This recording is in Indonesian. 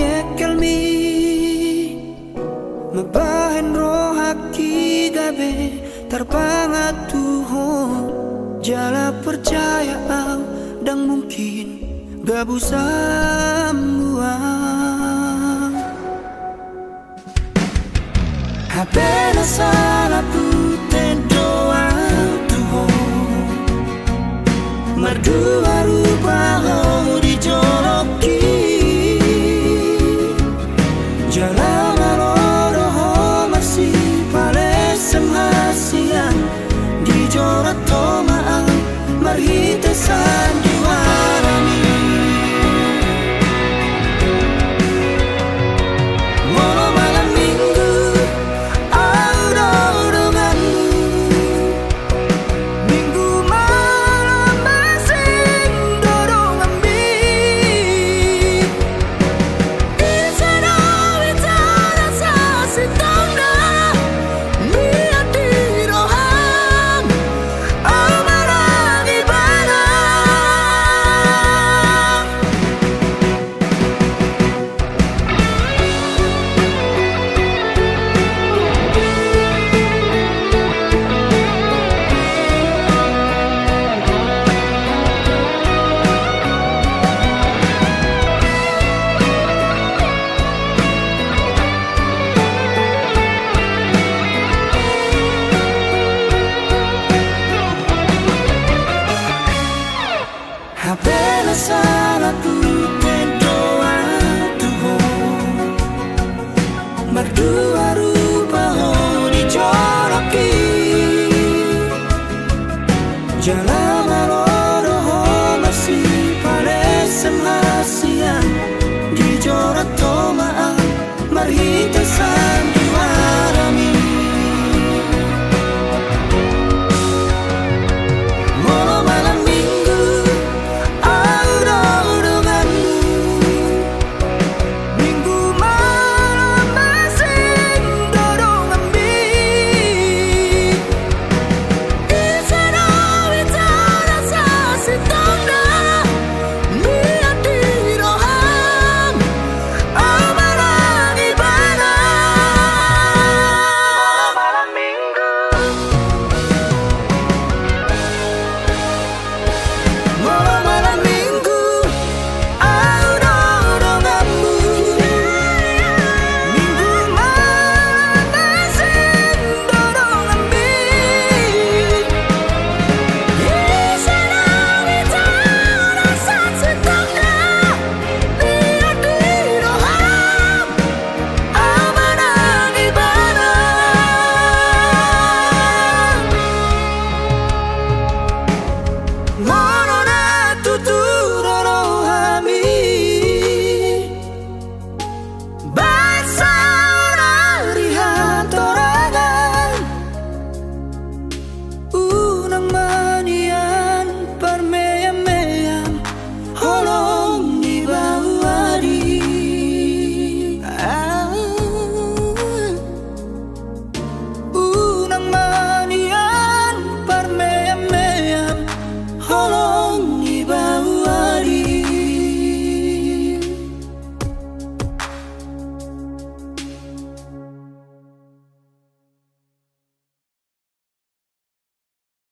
ekelmi mabahen rohaki gabe terpangat Tuhan jala percaya au dan mungkin gak bisa buang habena salah pute doa Tuhan merdua rubah di joloki jalan roh masih palesem hasian di jorat tomaan marhitesan diwarani walau malam minggu au denganmu minggu malam masing dorong ambil isana witara sasitongna niat diroham amarang ibadah Habela salah pute doa Tuhan berdua rupa di joroki jalan roh masih palesem hasian di jorat tomaan marhite